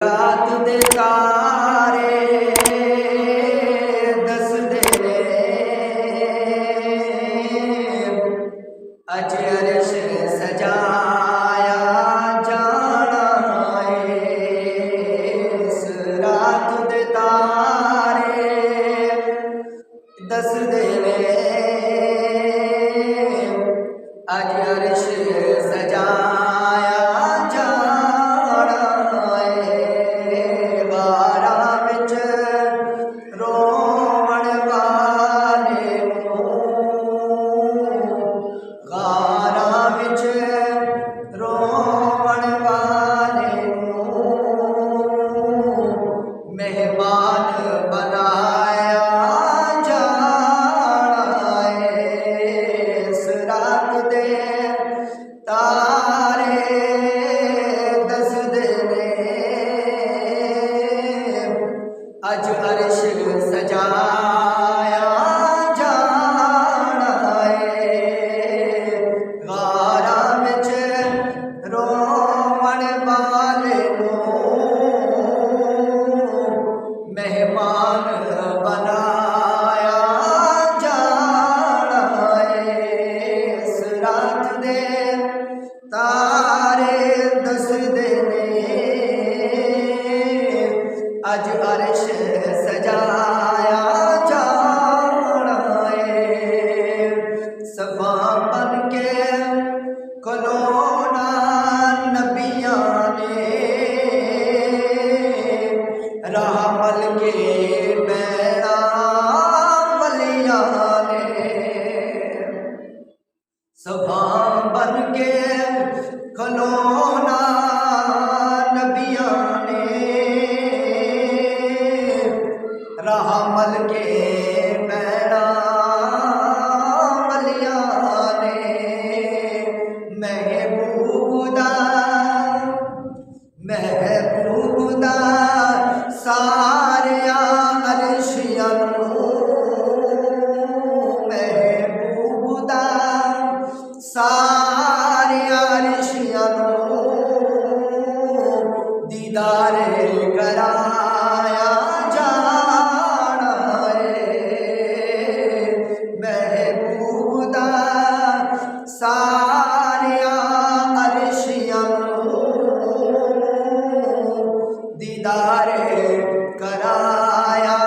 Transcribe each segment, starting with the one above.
रात दे तारे दसदे ने अज अर्श सजाया जाना है। इस रात दे तारे दसदे ने अज अर्श सजाया मेहमान बनाया जाना है। इस रात दे तारे दसदे ने अज अर्श सजाया जाना है। गारा विच रोवण वाले मेहमान बनाया जाना है। इस रात दे तारे दसदे ने अज अर्श सजाया जाना है। सफा बन के खलोना नबियां ने राह मल के बैना वलियां ने। सफा बन के खलोना नबियां ने राह मल के बैना वलियां ने। महबूब दा सारिया अर्शियां महबूब दा सारिया अर्शियां दीदार कराया जाना है। महबूब दा सारिया अर्शियां दीदार कराया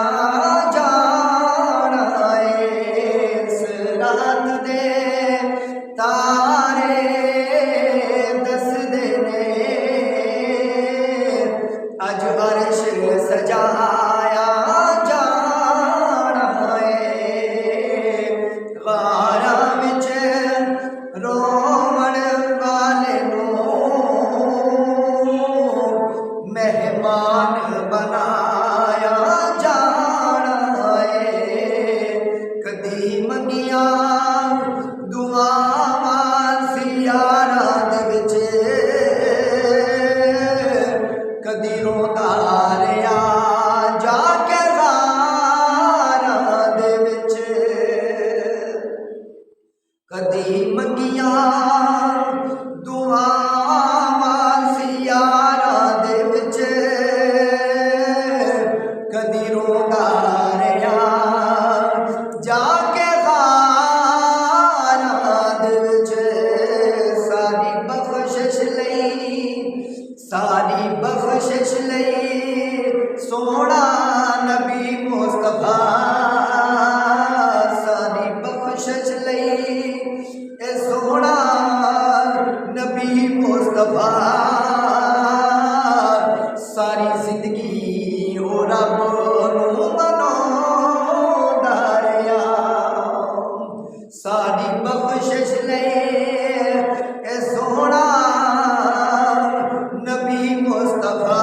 जाना है। इस रात दे तारे दसदे ने अज अर्श सजाया जाना है। गारा विच रोवण वाले मेहमान बनाया जाना है। कदी मंगिया दुआवां ज़ियारां दे विच कदी रोंदा रिहा जाके ज़ारां दे विच। कदी मंगिया दुआवां ज़ियारां दे विच कदी रोंदा रिहा जाके ज़ारां दे विच। सारी बख्शिश लई सोहना नबी मुस्तफा। सारी बख्शिश लई ए सोहना नबी मुस्तफा। सारी जिंदगी ओ रब नूं मनौंदा रिहा। सारी बख्शिश लई ए सोहना नबी मुस्तफा।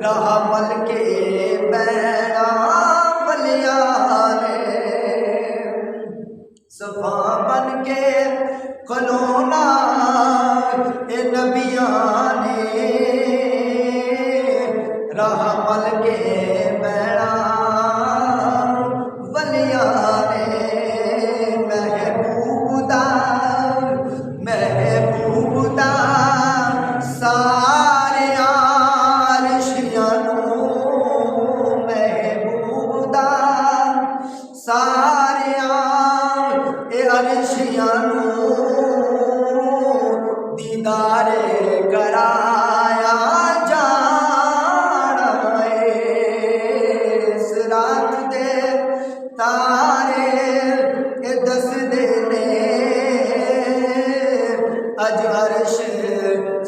राह मल के बैणा बलिया ने सफा बन के खलोना ए नबिया ने राह मल के बैणा बलिया ने महबूब दा सारे आरशियां नूं महबूब दा सारे अरशियां नूं दीदारे कराया जाना इस रात दे तारे दसदे ने अज अर्श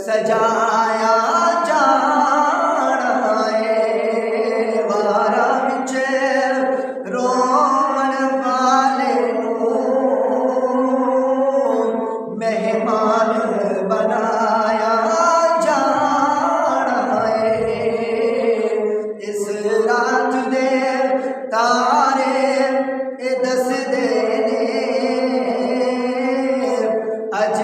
सजाया जाना है वारा विच रोवन वाले मेहमान बनाया जाना है इस रात दे तारे दसदे ने अज